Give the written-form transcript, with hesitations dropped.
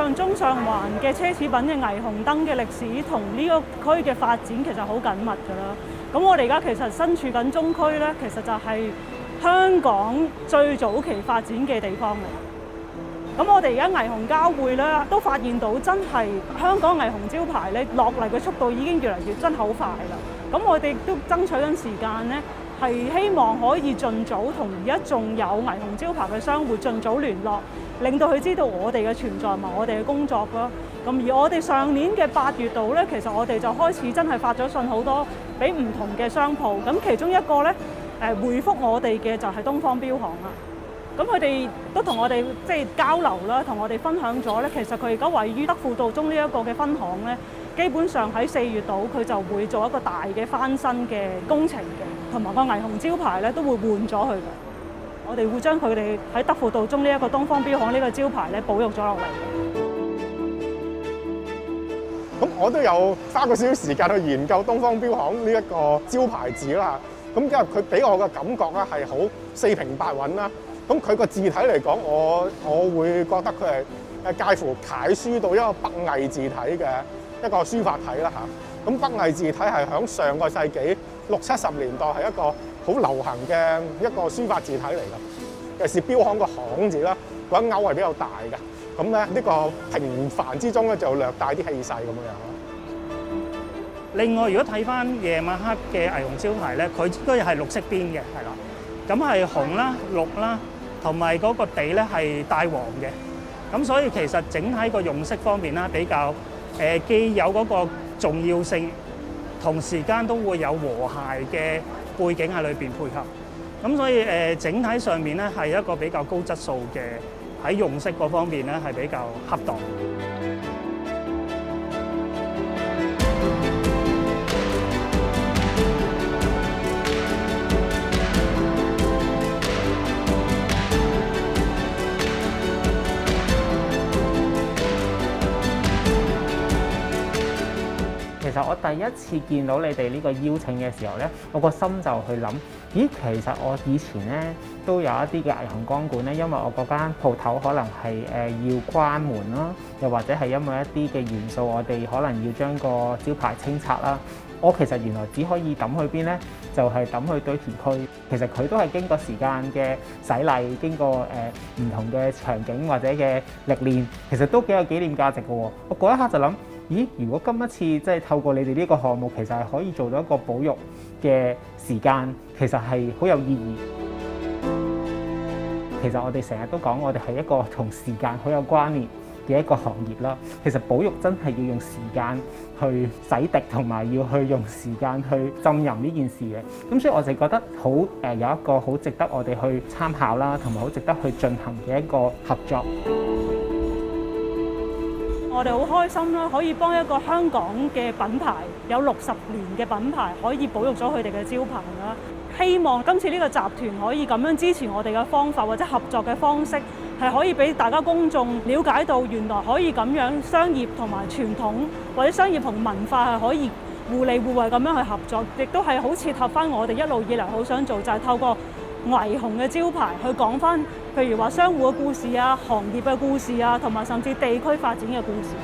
上中上環嘅奢侈品嘅霓虹燈嘅歷史同呢個區嘅發展其實好緊密㗎啦。咁我哋而家其實身處緊中區咧，其實就係香港最早期發展嘅地方嚟。咁我哋而家霓虹交匯咧，都發現到真係香港霓虹招牌咧落嚟嘅速度已經越嚟越真係好快啦。咁我哋都爭取緊時間咧，係希望可以盡早同而家仲有霓虹招牌嘅商戶盡早聯絡，令到佢知道我哋嘅存在同埋我哋嘅工作咯。咁而我哋上年嘅8月度咧，其實我哋就開始真係發咗信好多俾唔同嘅商鋪。咁其中一個咧回覆我哋嘅就係東方標行啦。咁佢哋都同我哋即係交流啦，同我哋分享咗咧，其實佢而家位於德輔道中呢一個嘅分行咧，基本上喺4月度佢就會做一個大嘅翻新嘅工程嘅，同埋個霓虹招牌咧都會換咗佢嘅。我哋會將佢哋喺德輔道中呢一個東方標行呢個招牌咧保育咗落嚟。咁我都有花過少少時間去研究東方標行呢一個招牌字啦。咁因為佢俾我嘅感覺咧係好四平八穩啦。咁佢個字體嚟講，我會覺得佢係介乎楷書到一個北魏字體嘅一個書法體啦嚇。咁北魏字體係響上個世紀60、70年代係一個好流行嘅一個書法字體嚟㗎。尤其是標行個行字啦，個勾係比較大嘅。咁咧呢個平凡之中咧就略帶啲氣勢咁樣咯。另外，如果睇翻夜晚黑嘅霓虹招牌咧，佢應該係綠色邊嘅，係啦。咁係紅啦、綠啦，同埋嗰個地咧係帶黃嘅。咁所以其實整體個用色方面啦，比較既有嗰個重要性，同時間都會有和諧嘅背景喺裏邊配合。咁所以整體上面咧係一個比較高質素嘅，喺用色嗰方面咧係比較恰當。其實我第一次見到你哋呢個邀請嘅時候咧，我個心就去諗，咦，其實我以前咧都有一啲嘅霓虹光管咧，因為我嗰間鋪頭可能係要關門啦，又或者係因為一啲嘅元素，我哋可能要將個招牌清拆啦。我其實原來只可以抌去邊咧，就係抌去堆填區。其實佢都係經過時間嘅洗禮，經過唔同嘅場景或者嘅歷練，其實都幾有紀念價值嘅喎。我嗰一刻就諗，咦，如果今一次即係透過你哋呢個項目，其實係可以做到一個保育嘅時間，其實係好有意義。其實我哋成日都講，我哋係一個同時間好有關聯嘅一個行業啦。其實保育真係要用時間去洗滌，同埋要去用時間去浸淫呢件事嘅。咁所以我就覺得好有一個好值得我哋去參考啦，同埋好值得去進行嘅一個合作。我哋好開心啦，可以幫一個香港嘅品牌，有60年嘅品牌，可以保育咗佢哋嘅招牌啦。希望今次呢個集團可以咁樣支持我哋嘅方法或者合作嘅方式，係可以俾大家公眾了解到原來可以咁樣商業同埋傳統或者商業同文化係可以互利互惠咁樣去合作，亦都係好切合翻我哋一路以嚟好想做，就係透過霓虹嘅招牌去講翻，譬如話商戶嘅故事啊、行業嘅故事啊，同埋甚至地區發展嘅故事。